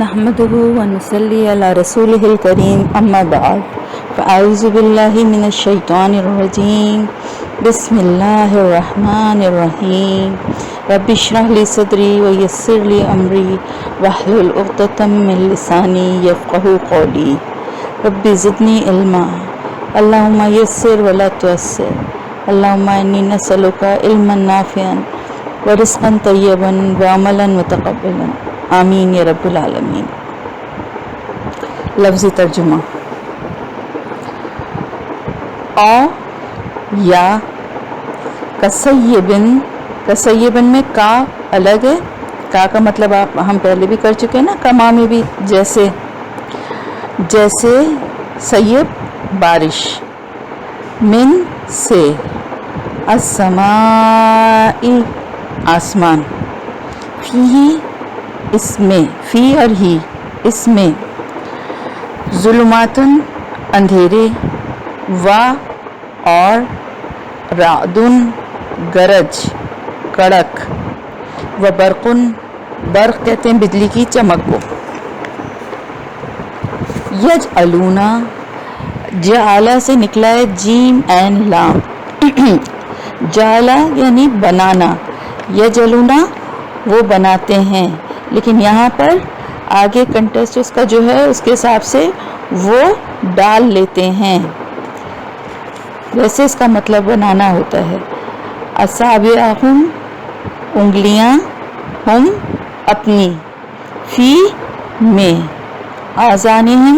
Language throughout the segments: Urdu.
نحمده ونصلي على رسوله الكريم أما بعد فأعوذ بالله من الشيطان الرجيم بسم الله الرحمن الرحيم رب اشرح لي صدري ويسر لي أمري واحلل عقدة من لساني يفقهوا قولي رب زدني علما اللهم يسر ولا تعسر اللهم إني نسألك علما نافعا ورزقا طيبا وعملا متقبلا آمین یا رب العالمین۔ لفظی ترجمہ۔ یا کسیبن میں کا الگ ہے، کا مطلب ہم پہلے بھی کر چکے ہیں نا، کما میں بھی جیسے سیب بارش، من سے، السماء آسمان، فی اس میں، فی اور ہی اس میں، ظلماتن اندھیرے، اور رعدن گرج کڑک، برقن برق کہتے ہیں بجلی کی چمک کو۔ یجعلون جعل سے نکلا ہے جیم عین لام، جعل یعنی بنانا، یجعلون وہ بناتے ہیں، لیکن یہاں پر آگے کنٹیکسٹ اس کا جو ہے اس کے حساب سے وہ ڈال لیتے ہیں، ویسے اس کا مطلب بنانا ہوتا ہے۔ اصابعہم انگلیاں، ہم اپنی، فی میں، آذانہم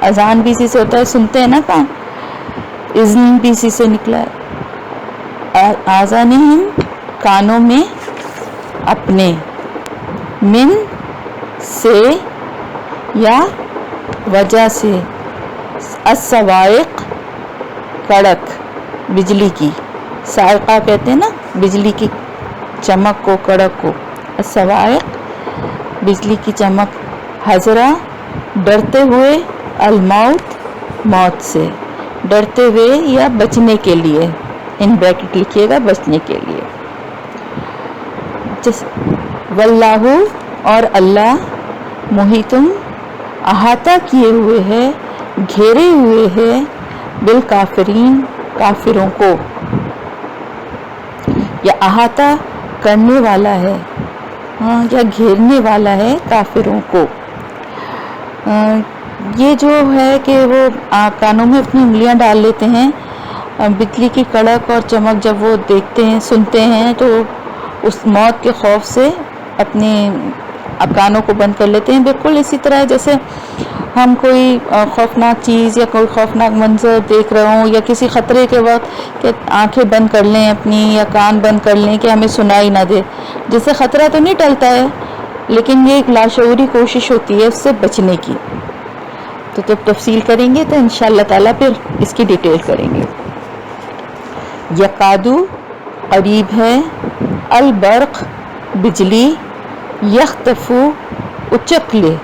اذان بھی اسی سے ہوتا ہے، سنتے ہیں نا کان، اذن بھی اسی سے نکلا ہے، آذانہم کانوں میں اپنے، من سے یا وجہ سے، الصواعق کڑک بجلی کی، صاعقہ کہتے ہیں نا بجلی کی چمک کو، کڑک کو، الصواعق بجلی کی چمک، حذرا ڈرتے ہوئے، الموت موت سے، ڈرتے ہوئے یا بچنے کے لیے، ان بریکٹ لکھیے گا بچنے کے لیے۔ واللہ اور اللہ، محیطن احاطہ کیے ہوئے ہے، گھیرے ہوئے ہے، بالکافرین کافروں کو، یا احاطہ کرنے والا ہے، یا گھیرنے والا ہے کافروں کو۔ یہ جو ہے کہ وہ کانوں میں اپنی انگلیاں ڈال لیتے ہیں، بجلی کی کڑک اور چمک جب وہ دیکھتے ہیں سنتے ہیں تو اس موت کے خوف سے اپنے کانوں کو بند کر لیتے ہیں، بالکل اسی طرح جیسے ہم کوئی خوفناک چیز یا کوئی خوفناک منظر دیکھ رہے ہوں، یا کسی خطرے کے وقت کہ آنکھیں بند کر لیں اپنی یا کان بند کر لیں کہ ہمیں سنائی نہ دے، جس سے خطرہ تو نہیں ٹلتا ہے لیکن یہ ایک لاشعوری کوشش ہوتی ہے اس سے بچنے کی۔ تو جب تفصیل کریں گے تو انشاءاللہ تعالیٰ پھر اس کی ڈیٹیل کریں گے۔ یکادو قریب ہے، البرق بجلی، یختفو اچک لے،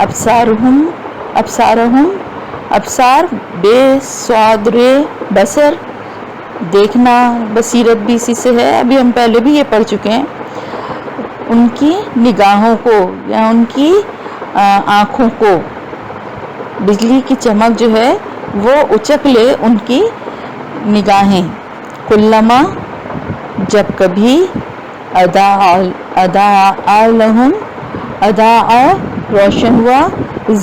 ابصارہم ابصار بے صادر بصر دیکھنا، بصیرت بھی اسی سے ہے، ابھی ہم پہلے بھی یہ پڑھ چکے ہیں، ان کی نگاہوں کو یا ان کی آنکھوں کو، بجلی کی چمک جو ہے وہ اچک لے ان کی نگاہیں، کلما جب کبھی، اضاء لہم روشن ہوا،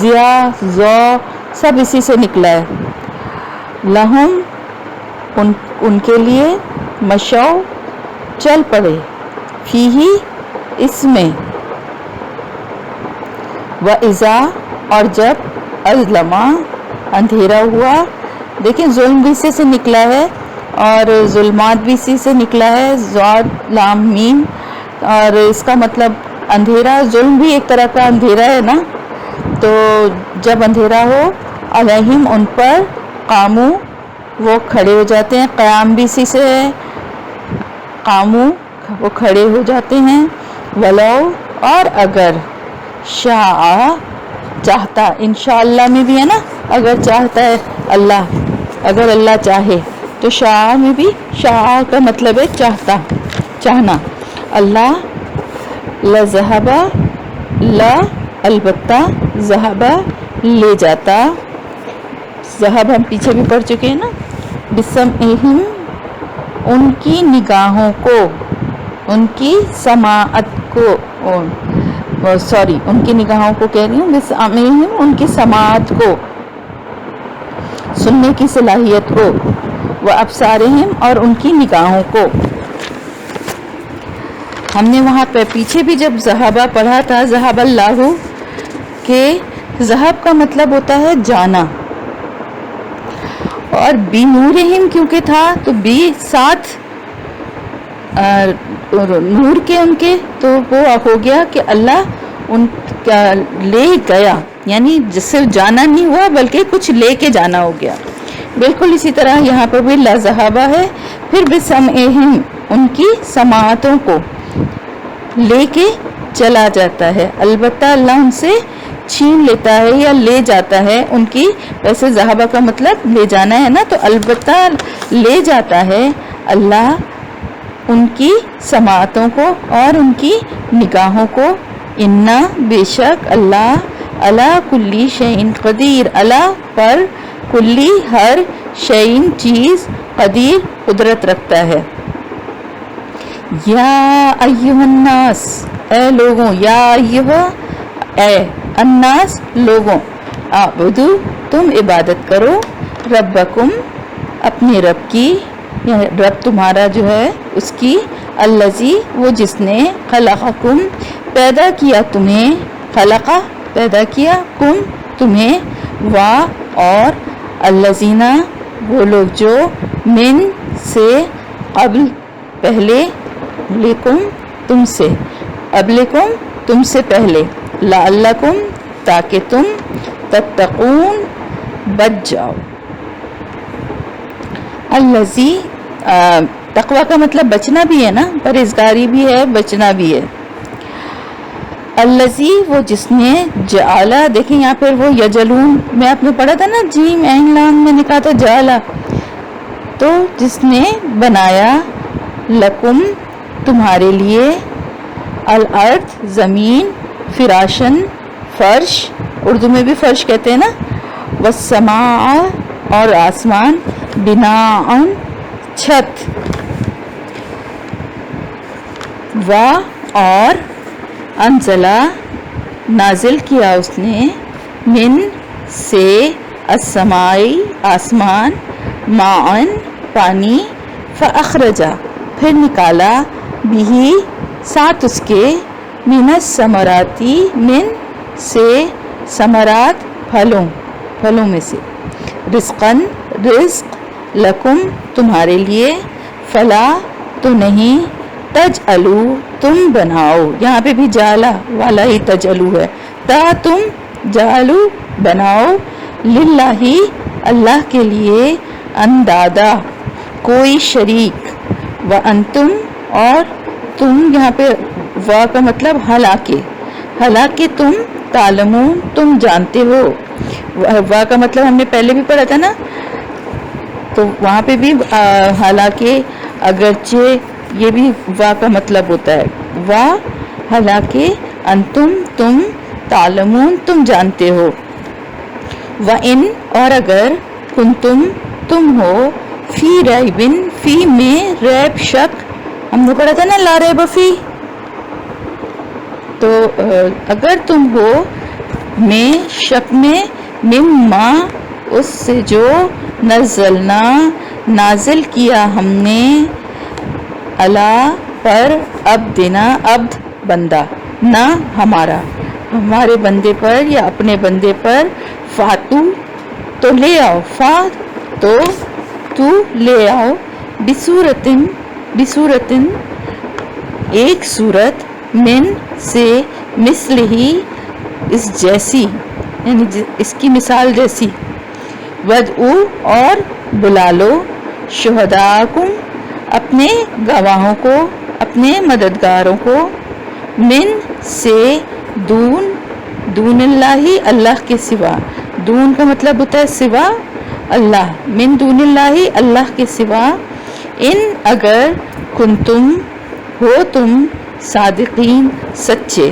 ضیاء سب اسی سے نکلا ہے، لہم ان کے لیے، مشو چل پڑے، فیہی اس میں، وَإِذَا اور جب، اظلما اندھیرا ہوا، دیکھیں ظلم بھی اسی سے نکلا ہے اور ظلمات بھی اسی سے نکلا ہے، ضاد لام میم، اور اس کا مطلب اندھیرا، ظلم بھی ایک طرح کا اندھیرا ہے نا، تو جب اندھیرا ہو، علیہم ان پر، قامو وہ کھڑے ہو جاتے ہیں، قیام بھی اسی سے ہے، قامو وہ کھڑے ہو جاتے ہیں، ولو اور اگر، شاء چاہتا، انشاءاللہ میں بھی ہے نا، اگر چاہتا ہے اللہ، اگر اللہ چاہے تو شاء میں بھی، شاء کا مطلب ہے چاہتا، چاہنا، اللہ لذہبا لا البتہ، ذہبہ لے جاتا، ذہب ہم پیچھے بھی پڑھ چکے ہیں نا، بسمعہم ان کی نگاہوں کو، ان کی سماعت کو، ان کی نگاہوں کو کہہ رہی ہوں، بسمعہم ان کی سماعت کو، سننے کی صلاحیت کو، وابصارہم اور ان کی نگاہوں کو۔ ہم نے وہاں پہ پیچھے بھی جب ذہبہ پڑھا تھا، ذہب اللہ، کہ ذہب کا مطلب ہوتا ہے جانا، اور بنورہم کیونکہ تھا تو بی ساتھ نور کے ان کے، تو وہ ہو گیا کہ اللہ ان کا لے گیا، یعنی جس سے جانا نہیں ہوا بلکہ کچھ لے کے جانا ہو گیا۔ بالکل اسی طرح یہاں پر بھی لا ذہبہ ہے، پھر بسمعہم ان کی سماعتوں کو لے کے چلا جاتا ہے، البتہ اللہ ان سے چھین لیتا ہے یا لے جاتا ہے ان کی، ویسے ذہبہ کا مطلب لے جانا ہے نا، تو البتہ لے جاتا ہے اللہ ان کی سماعتوں کو اور ان کی نگاہوں کو، انا بے شک اللہ علی کلی شیء قدیر، اللہ پر کلی ہر شیء چیز قدیر قدرت رکھتا ہے۔ یا ایھا الناس اے لوگوں، یا ایھا اے الناس لوگوں، اعبدو تم عبادت کرو، ربکم اپنے رب کی، رب تمہارا جو ہے اس کی، الذی وہ جس نے، خلقکم پیدا کیا تمہیں، خلقہ پیدا کیا، کم تمہیں، وا اور، الذین وہ لوگ جو، من سے، قبل پہلے، لکم تم سے، قبلکم تم سے پہلے، لعلکم تاکہ تم، تتقون بچ جاؤ۔ الذی تقوی کا مطلب بچنا بھی ہے نا، پرہیزگاری بھی ہے، بچنا بھی ہے۔ الذی وہ جس نے، جعلا دیکھیں یہاں پر وہ یجلون میں آپ نے پڑھا تھا نا، جیم عین لام میں نے کہا تھا جعلا، تو جس نے بنایا، لکم تمہارے لیے، الارض زمین، فراشن فرش، اردو میں بھی فرش کہتے ہیں نا، والسماء اور آسمان، بناء چھت، و اور، انزلہ نازل کیا اس نے، من سے، السمائی آسمان، ماءً پانی، فاخرجا پھر نکالا، بھی ساتھ اس کے، من الثمراتی من سے، ثمرات پھلوں میں سے، رزقاً رزق، لکم تمہارے لیے، فلا تو نہیں، تجعلو تم بناؤ، یہاں پہ بھی جعلا والا ہی تجعلو ہے، تا تم، جعلو بناؤ، للہ اللہ کے لیے، اندادا کوئی شریک، وانتم اور تم، یہاں پہ وا کا مطلب حالانکہ تم، تعلمون تم جانتے ہو، وا کا مطلب ہم نے پہلے بھی پڑھا تھا نا، تو وہاں پہ بھی حالانکہ، اگرچہ، یہ بھی وا کا مطلب ہوتا ہے، وا حالانکہ، انتم تم، تعلمون تم جانتے ہو، وَإِن اور اگر، کنتم تم ہو، فی ریبن فی میں، ریب شک، ہم نے پڑھا تھا نا لا ریب فی، تو اگر تم ہو میں، شک میں، مما اس سے جو، نزلنا نازل کیا ہم نے، علی پر، عبدنا عبد بندہ، نہ ہمارے بندے پر یا اپنے بندے پر، فاتو تو لے آؤ، فا تو لے آؤ، بصورتن ایک صورت، من سے، مثل ہی اس جیسی، یعنی اس کی مثال جیسی، ودعو اور بلا لو، شہداءکم اپنے گواہوں کو، اپنے مددگاروں کو، من سے، دون اللہ اللہ کے سوا، دون کا مطلب ہوتا ہے سوا، اللہ، من دون اللہ اللہ کے سوا، ان اگر، کنتم ہو تم، صادقین سچے،